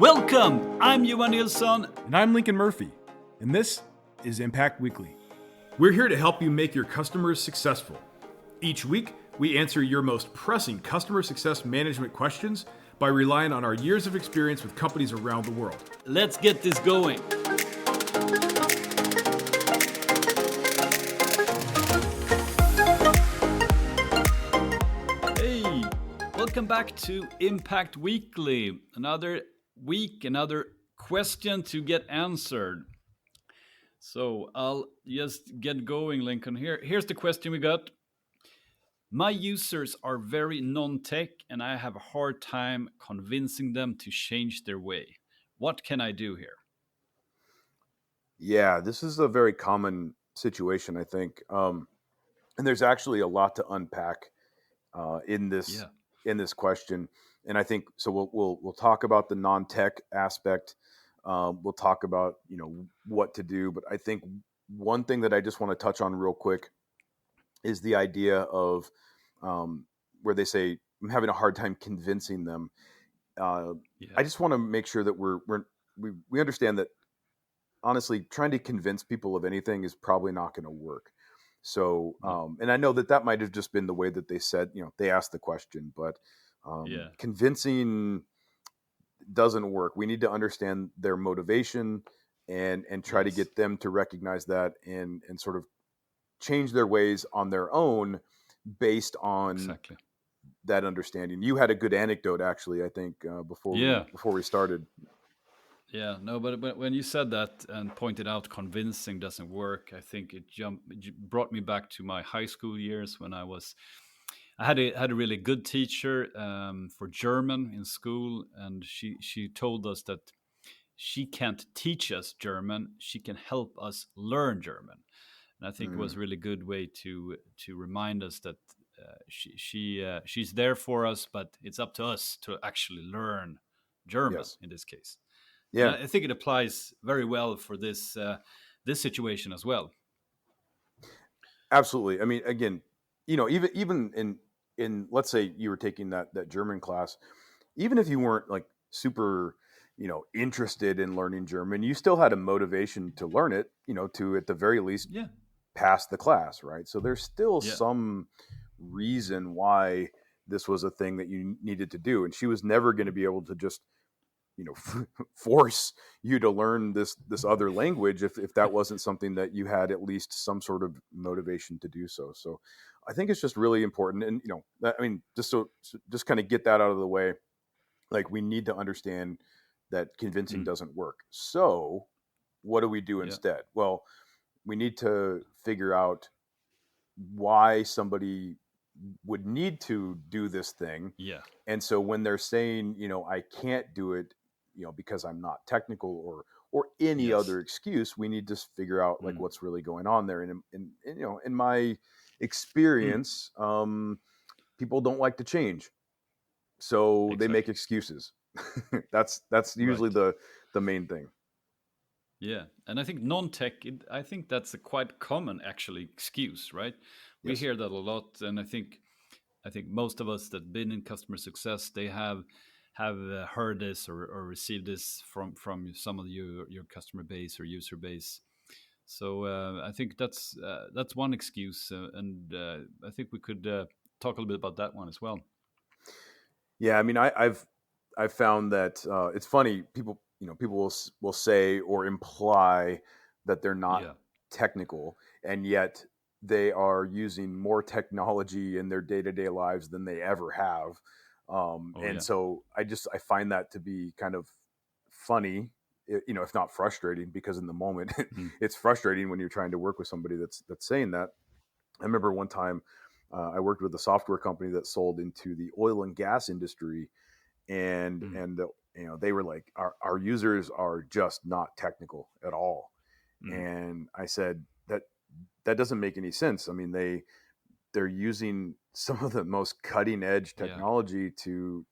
Welcome! I'm Johan Nilsson. And I'm Lincoln Murphy, and this is Impact Weekly. We're here to help you make your customers successful. Each week, we answer your most pressing customer success management questions by relying on our years of experience with companies around the world. Let's get this going. Hey, welcome back to Impact Weekly. Another week, another question to get answered. So I'll just get going, Lincoln. Here's the question we got. My users are very non-tech and I have a hard time convincing them to change their way. What can I do here? Yeah, this is a very common situation, I think, and there's actually a lot to unpack in this question. And I think so. We'll talk about the non-tech aspect. We'll talk about what to do, but I think one thing that I just want to touch on real quick is the idea of where they say I'm having a hard time convincing them. I just want to make sure that we understand that honestly, trying to convince people of anything is probably not going to work. So, and I know that might have just been the way that they said, they asked the question, but convincing doesn't work. We need to understand their motivation and try to get them to recognize that and sort of change their ways on their own based on that understanding. You had a good anecdote, actually, I think, before we started. Yeah, no, but when you said that and pointed out convincing doesn't work, I think it brought me back to my high school years when I had a really good teacher for German in school, and she told us that she can't teach us German, she can help us learn German. And I think it was a really good way to remind us that she's there for us, but it's up to us to actually learn German in this case. Yeah, and I think it applies very well for this situation as well. Absolutely. I mean, again, even in let's say you were taking that German class, even if you weren't like super interested in learning German, you still had a motivation to learn it, to at the very least pass the class, right? So there's still some reason why this was a thing that you needed to do, and she was never going to be able to just force you to learn this other language if that wasn't something that you had at least some sort of motivation to do so. So I think it's just really important. And, I mean, just kind of get that out of the way. Like, we need to understand that convincing doesn't work. So what do we do instead? Well, we need to figure out why somebody would need to do this thing. Yeah. And so when they're saying, I can't do it, because I'm not technical or any other excuse, we need to figure out like what's really going on there. And in my experience, people don't like to change, so they make excuses. That's usually the main thing. Yeah, and I think non-tech, I think that's a quite common actually excuse, right? We hear that a lot, and I think most of us that been in customer success, they have heard this or received this from some of your customer base or user base. So I think that's one excuse, and I think we could talk a little bit about that one as well. Yeah, I mean, I've found that it's funny. People will say or imply that they're not technical, and yet they are using more technology in their day-to-day lives than they ever have. So I find that to be kind of funny, if not frustrating, because in the moment it's frustrating when you're trying to work with somebody that's saying that. I remember one time I worked with a software company that sold into the oil and gas industry, and they were like, our users are just not technical at all. And I said that doesn't make any sense. I mean, they're using some of the most cutting edge technology to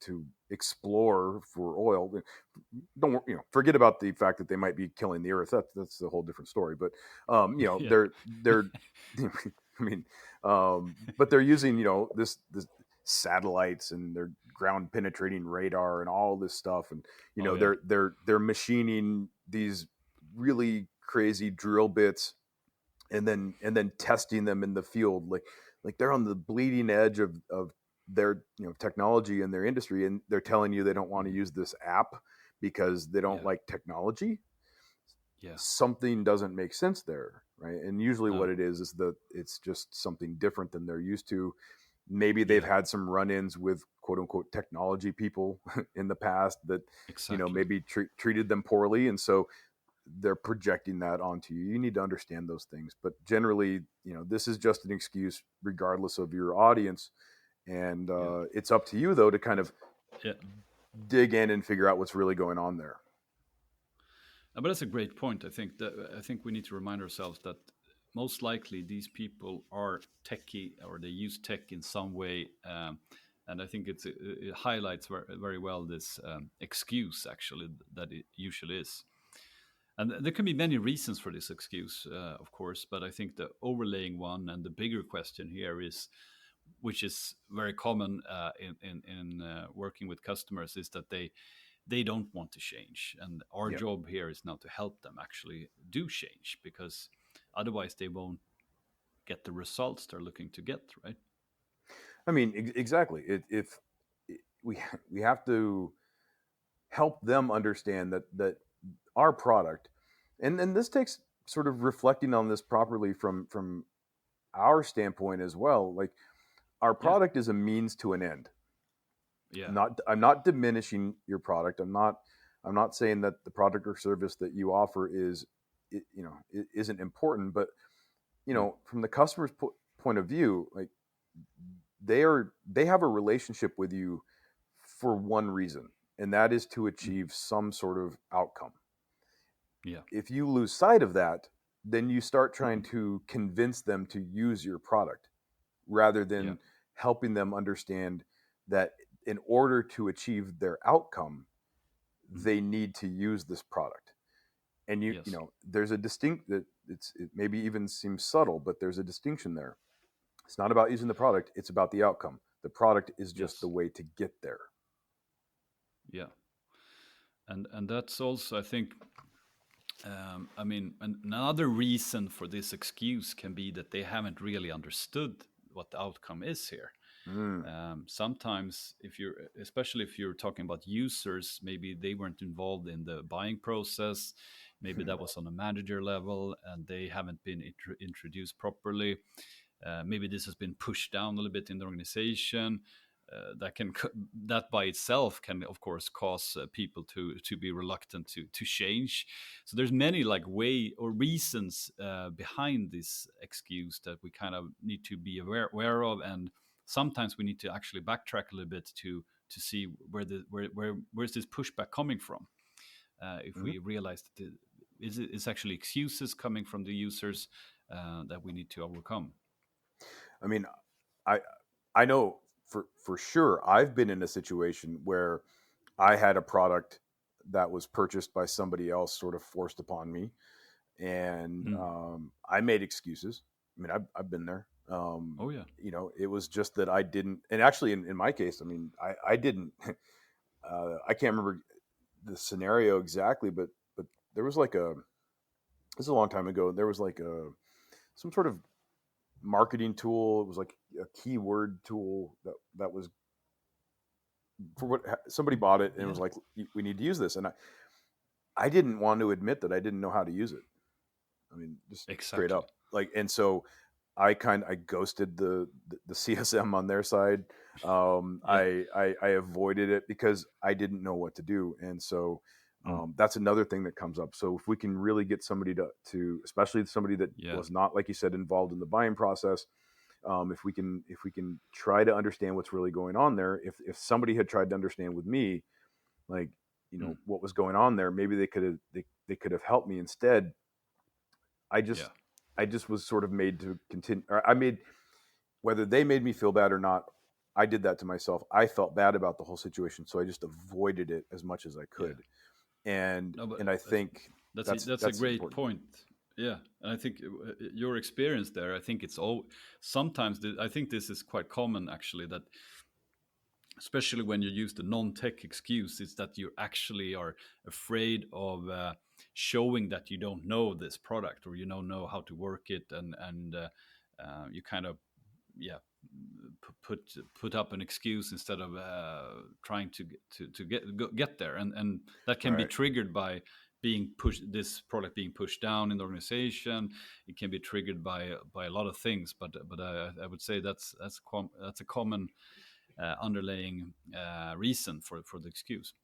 explore for oil. Don't forget about the fact that they might be killing the earth. That's a whole different story. But they're I mean, but they're using this satellites and their ground penetrating radar and all this stuff. And Yeah. they're machining these really crazy drill bits and then testing them in the field, like they're on the bleeding edge of their technology and their industry, and they're telling you they don't want to use this app because they don't Yeah. like technology. Yeah. Something doesn't make sense there, right? And usually what No. it is that it's just something different than they're used to. Maybe they've Yeah. had some run-ins with quote unquote technology people in the past that Exactly. maybe treated them poorly, and so they're projecting that onto you. You need to understand those things, but generally, this is just an excuse regardless of your audience. And Yeah. it's up to you though to kind of Yeah. dig in and figure out what's really going on there. But that's a great point. I think we need to remind ourselves that most likely these people are techie, or they use tech in some way, and I think it highlights very well this excuse actually that it usually is. And there can be many reasons for this excuse, of course, but I think the overlaying one and the bigger question here is, which is very common in working with customers, is that they don't want to change, and our Yeah. job here is now to help them actually do change, because otherwise they won't get the results they're looking to get, right? I mean, exactly. If we we have to help them understand that our product, and this takes sort of reflecting on this properly from our standpoint as well. Like, our Yeah. product is a means to an end. Yeah. I'm not diminishing your product. I'm not saying that the product or service that you offer it isn't important, but No. from the customer's point of view, like, they have a relationship with you for one reason, and that is to Mm. achieve some sort of outcome. Yeah. If you lose sight of that, then you start trying Mhm. to convince them to use your product rather Yeah. than helping them understand that in order to achieve their outcome, Mm. they need to use this product. And Yes. there's a distinct that it maybe even seems subtle, but there's a distinction there. It's not about using the product, it's about the outcome. The product is just the Yes. way to get there. Yeah. And that's also, I think, I mean, another reason for this excuse can be that they haven't really understood what the outcome is here. Mm. Sometimes, especially if you're talking about users, maybe they weren't involved in the buying process. Maybe that was on a manager level, and they haven't been introduced properly. Maybe this has been pushed down a little bit in the organization. That by itself can, of course, cause people to be reluctant to change. So there's many like way or reasons behind this excuse that we kind of need to be aware of, and sometimes we need to actually backtrack a little bit to see where's this pushback coming from. If Mhm. we realize that it's actually excuses coming from the users that we need to overcome. I mean, I I know for sure I've been in a situation where I had a product that was purchased by somebody else, sort of forced upon me, and Mm. I made excuses. I mean, I've been there. Oh yeah. It was just that I didn't, and actually, in my case, I mean, I didn't. I can't remember the scenario exactly, but there was like this is a long time ago. There was like some sort of marketing tool. It was like a keyword tool that was for what somebody bought it and it Yeah. was like, we need to use this, and I didn't want to admit that I didn't know how to use it. I mean, just straight Exactly. up, like, and so I ghosted the CSM on their side. Yeah. I avoided it because I didn't know what to do, and so Mm. that's another thing that comes up. So if we can really get somebody to especially somebody that Yeah. was not, like you said, involved in the buying process, if we can try to understand what's really going on there. If somebody had tried to understand with me, like, Mm. what was going on there, maybe they could have helped me instead. I Yeah. just I just was sort of made to continue. Or I made, whether they made me feel bad or not, I did that to myself. I felt bad about the whole situation, so I just avoided it as much as I Yeah. could. And No, but and I think that's a that's great important. point. Yeah, and I think your experience there, I think it's all sometimes. I think this is quite common actually, that especially when you use the non-tech excuse, is that you actually are afraid of showing that you don't know this product, or you don't know how to work it, and you kind of, yeah, put up an excuse instead of trying to get there, and that can be Right. triggered by being pushed, this product being pushed down in the organization. It can be triggered by a lot of things, but I would say that's a common underlying reason for the excuse.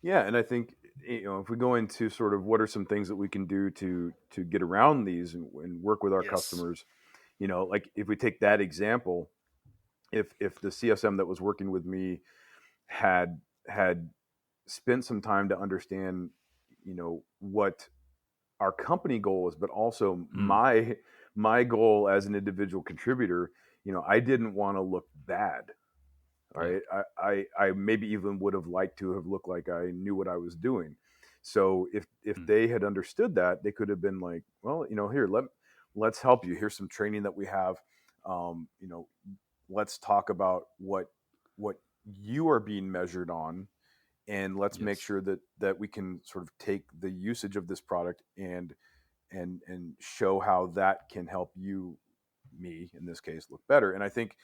Yeah, and I think, if we go into sort of what are some things that we can do to get around these and work with our Yes. customers, like if we take that example, if the CSM that was working with me had spent some time to understand, what our company goal is, but also Mm. my goal as an individual contributor, I didn't want to look bad. All Yeah. right. I maybe even would have liked to have looked like I knew what I was doing. So if Mm. they had understood that, they could have been like, well, here, let's help you. Here's some training that we have. Um, you know, let's talk about what you are being measured on, and let's make Yes. sure that we can sort of take the usage of this product and show how that can help you, me in this case, look better. And I think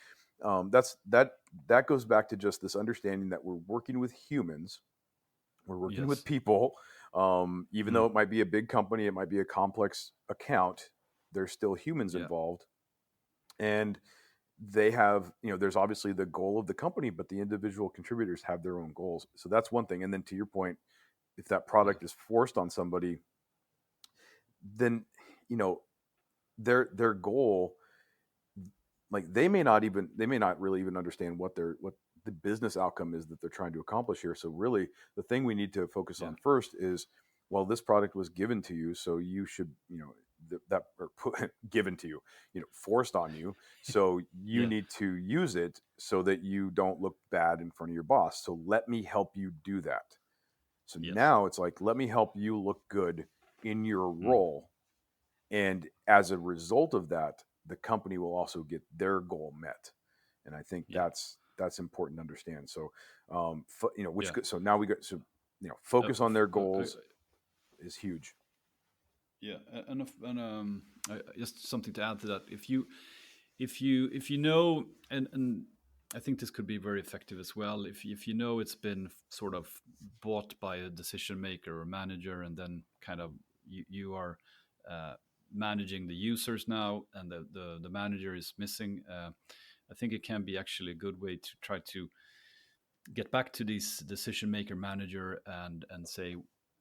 that goes back to just this understanding that we're working with humans, we're working with Yes. people. Even Mm. though it might be a big company, it might be a complex account, there's still humans Yeah. involved. And they have, there's obviously the goal of the company, but the individual contributors have their own goals. So that's one thing. And then to your point, if that Yeah. product is forced on somebody, then, you know their goal, like they may not really even understand what the business outcome is that they're trying to accomplish here. So really, the thing we need to focus Yeah. on first is, well, this product was given to you, so you should, that or given to you, forced on you, so you Yeah. need to use it so that you don't look bad in front of your boss. So let me help you do that. So Yes. now it's like, let me help you look good in your Mm. role, and as a result of that, the company will also get their goal met. And I think Yeah. that's important to understand. So, which Yeah. so now we got, so, Uh, focus on f- their uh, uh, goals is huge. yeah. Just something to add to that. If you know, and I think this could be very effective as well. If you know it's been sort of bought by a decision maker or manager, and then kind of you are uh, managing the users now, and the manager is missing. I think it can be actually a good way to try to get back to this decision maker manager and say,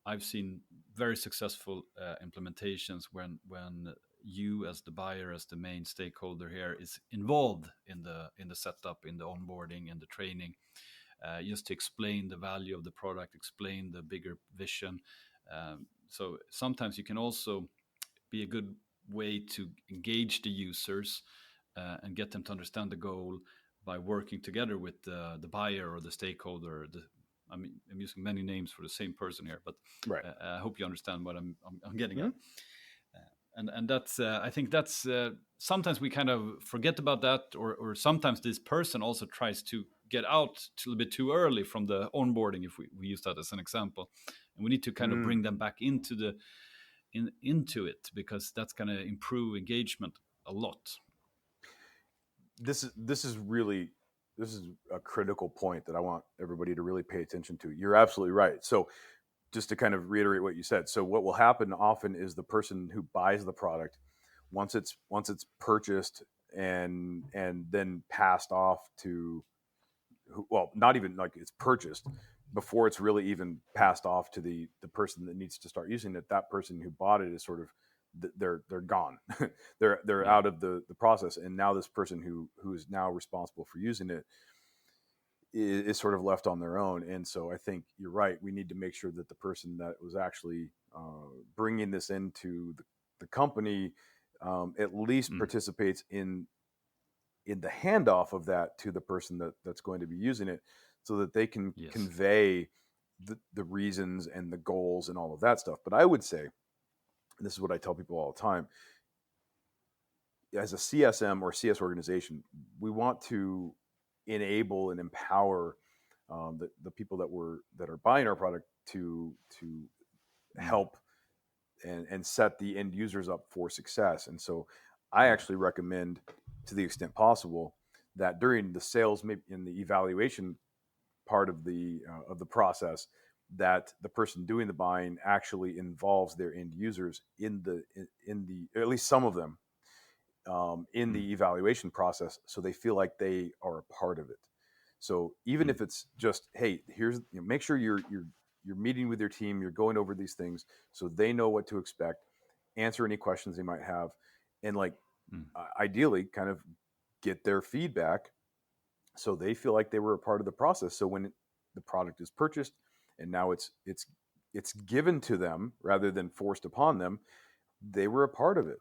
I've seen very successful implementations when you as the buyer, as the main stakeholder here, is involved in the setup, in the onboarding and the training, just to explain the value of the product, explain the bigger vision. So sometimes you can also be a good way to engage the users and get them to understand the goal by working together with the buyer or the stakeholder. I mean, I'm using many names for the same person here, but Right. I hope you understand what I'm getting Mhm. at. And that's I think that's sometimes we kind of forget about that, or sometimes this person also tries to get out a little bit too early from the onboarding, if we use that as an example, and we need to kind of Mm. bring them back into into it, because that's going to improve engagement a lot. This is a critical point that I want everybody to really pay attention to. You're absolutely right. So just to kind of reiterate what you said, so what will happen often is the person who buys the product, once it's purchased and then passed off to, well, not even like it's purchased, before it's really even passed off to the person that needs to start using it, that person who bought it is sort of, they're gone. They're Yeah. out of the process, and now this person who is now responsible for using it is sort of left on their own. And so I think you're right, we need to make sure that the person that was actually bringing this into the company, at least Mm. participates in the handoff of that to the person that's going to be using it, so that they can Yes. convey the reasons and the goals and all of that stuff. But I would say, and this is what I tell people all the time, as a CSM or CS organization, we want to enable and empower the people that are buying our product to help and set the end users up for success. And so I actually recommend, to the extent possible, that during the sales, maybe in the evaluation part of the process, that the person doing the buying actually involves their end users in the or at least some of them in the evaluation process, so they feel like they are a part of it. So even if it's just, hey, here's, make sure you're meeting with your team, you're going over these things so they know what to expect, answer any questions they might have, and like ideally kind of get their feedback so they feel like they were a part of the process. So when the product is purchased and now it's given to them rather than forced upon them, they were a part of it.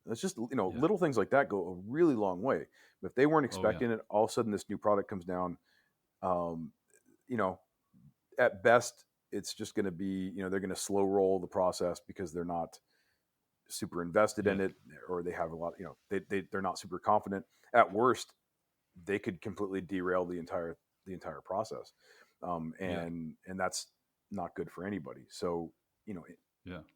It's just, little things like that go a really long way. But if they weren't expecting it, all of a sudden this new product comes down, at best it's just going to be, they're going to slow roll the process because they're not super invested in it, or they have a lot, they're not super confident. At worst, they could completely derail the entire process. And that's not good for anybody. So,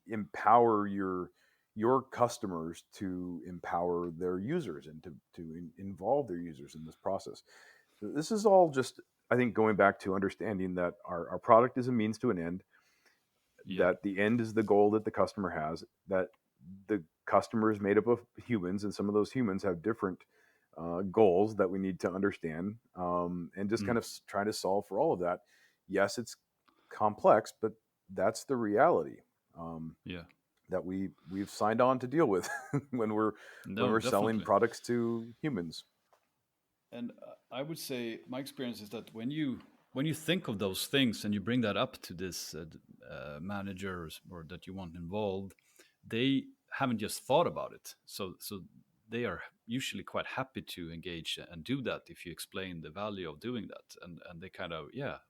empower your customers to empower their users and to involve their users in this process. So this is all just, I think, going back to understanding that our product is a means to an end, that the end is the goal that the customer has, that the customer is made up of humans, and some of those humans have different goals that we need to understand, and just kind of trying to solve for all of that. Yes, it's complex, but that's the reality that we've signed on to deal with when we're selling products to humans. And I would say my experience is that when you think of those things and you bring that up to this managers or that you want involved, they haven't just thought about it. So they are usually quite happy to engage and do that if you explain the value of doing that. And they kind of,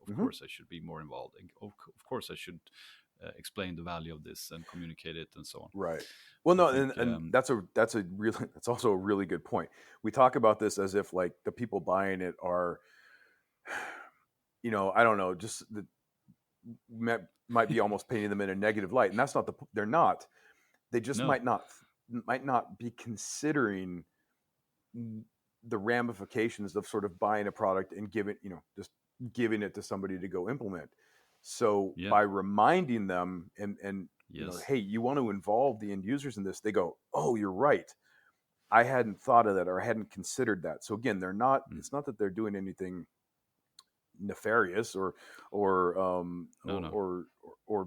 of course I should be more involved. Of course I should explain the value of this and communicate it and so on. Right. Well, no, and that's also a really good point. We talk about this as if like the people buying it are, I don't know, just might be almost painting them in a negative light, and that's not they're not. They just might not be considering the ramifications of sort of buying a product and just giving it to somebody to go implement. So by reminding them and hey, you want to involve the end users in this, they go, oh, you're right. I hadn't thought of that, or I hadn't considered that. So again, they're not. It's not that they're doing anything nefarious or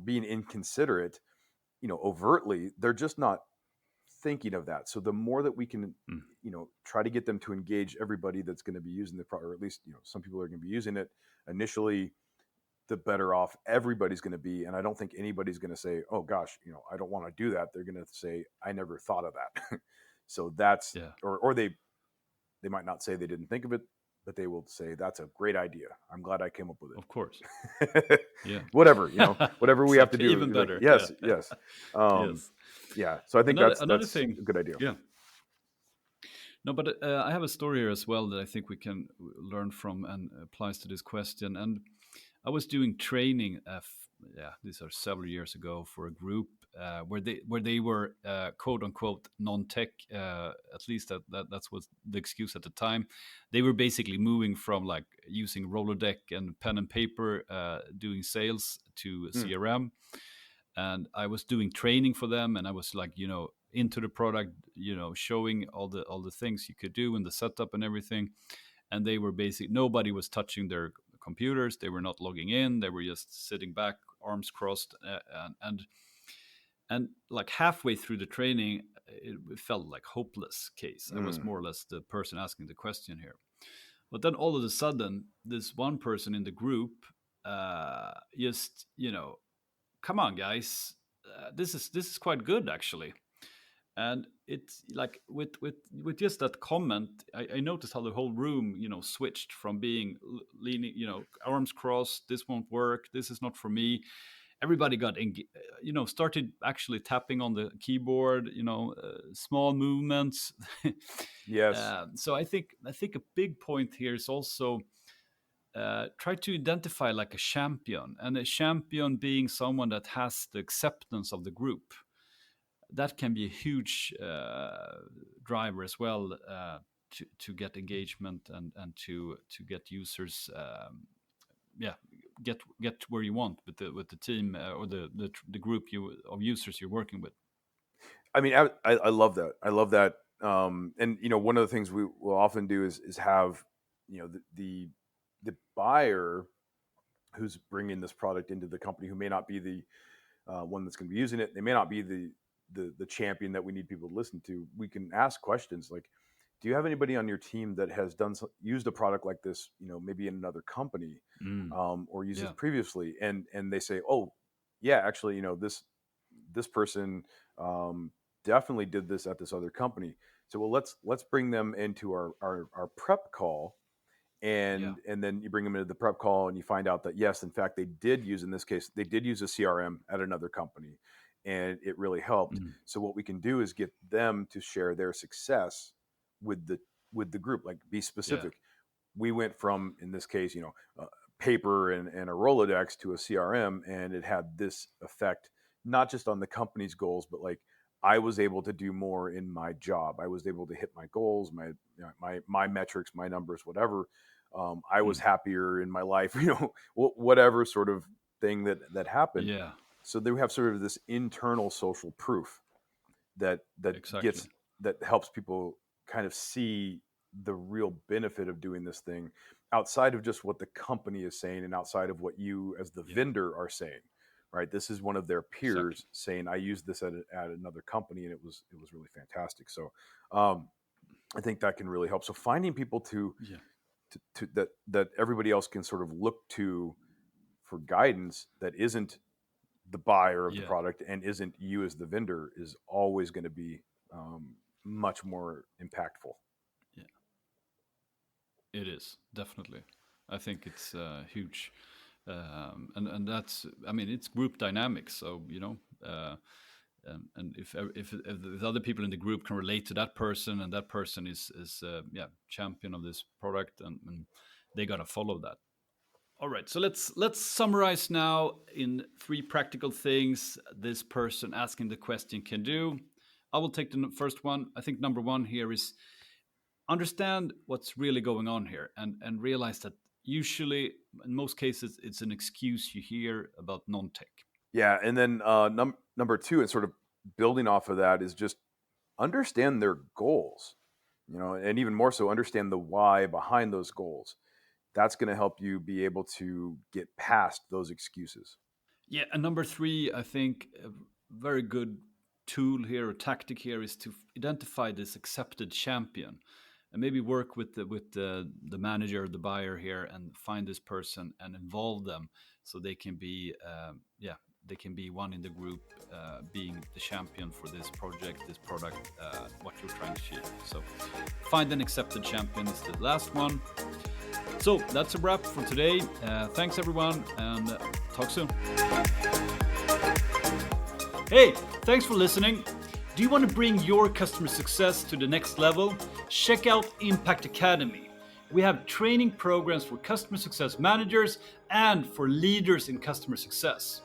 being inconsiderate, overtly. They're just not thinking of that. So the more that we can, try to get them to engage everybody that's going to be using the product, or at least, some people are going to be using it initially, the better off everybody's going to be. And I don't think anybody's going to say, oh gosh, I don't want to do that. They're going to say, I never thought of that. So that's, or they might not say they didn't think of it, but they will say, that's a great idea. I'm glad I came up with it. Of course. Whatever, whatever we have to do. Even better. Like, yes. Yes. So I think that's thing, a good idea. Yeah. No, but I have a story here as well that I think we can learn from and applies to this question. And I was doing training, these are several years ago, for a group where they were quote unquote non-tech. At least that's what the excuse at the time. They were basically moving from like using Rolodeck and pen and paper, doing sales, to CRM. And I was doing training for them, and I was like, into the product, showing all the things you could do in the setup and everything. And they were nobody was touching their computers. They were not logging in. They were just sitting back, arms crossed, and like halfway through the training, it felt like hopeless case. I was more or less the person asking the question here. But then all of a sudden, this one person in the group just, come on, guys, this is quite good actually. And it's like with just that comment, I noticed how the whole room, switched from being leaning, arms crossed, this won't work, this is not for me. everybody got started actually tapping on the keyboard, small movements. Yes. So I think a big point here is also try to identify like a champion, and a champion being someone that has the acceptance of the group. That can be a huge driver as well, to get engagement and to get users, get where you want with the team, or the group of users you're working with. I mean, I love that. I love that. And one of the things we will often do is have the buyer who's bringing this product into the company, who may not be the one that's going to be using it. They may not be the champion that we need people to listen to. We can ask questions like, do you have anybody on your team that has used a product like this, maybe in another company, or used it previously? And they say, oh yeah, actually, this person definitely did this at this other company. So, well, let's bring them into our prep call. And then you bring them into the prep call and you find out that, yes, in fact, in this case, they did use a CRM at another company and it really helped. So what we can do is get them to share their success with the group, like be specific. We went from, in this case, paper and a Rolodex to a CRM, and it had this effect, not just on the company's goals, but like, I was able to do more in my job. I was able to hit my goals, my metrics, my numbers, whatever. I was happier in my life, whatever sort of thing that happened. Yeah. So they have sort of this internal social proof that Exactly. that helps people kind of see the real benefit of doing this thing, outside of just what the company is saying and outside of what you as the vendor are saying. Right. This is one of their peers saying, I used this at another company and it was really fantastic. So I think that can really help. So finding people to that everybody else can sort of look to for guidance, that isn't the buyer of the product and isn't you as the vendor, is always going to be much more impactful. Yeah, it is, definitely. I think it's huge. And that's, I mean, it's group dynamics. So, and if the other people in the group can relate to that person, and that person is champion of this product, and they got to follow that. All right, so let's summarize now in 3 practical things this person asking the question can do. I will take the first one. I think number 1 here is understand what's really going on here, and realize that usually, in most cases, it's an excuse you hear about non-tech. Yeah, and then number 2, and sort of building off of that, is just understand their goals, and even more so, understand the why behind those goals. That's going to help you be able to get past those excuses. Yeah, and number 3, I think a very good tool here, or tactic here, is to identify this accepted champion, and maybe work with the manager, the buyer here, and find this person and involve them, so they can be they can be one in the group, being the champion for this project, this product, what you're trying to achieve. So find an accepted champion is the last one. So that's a wrap for today. Thanks everyone, and talk soon. Hey, thanks for listening. Do you want to bring your customer success to the next level? Check out Impact Academy. We have training programs for customer success managers and for leaders in customer success.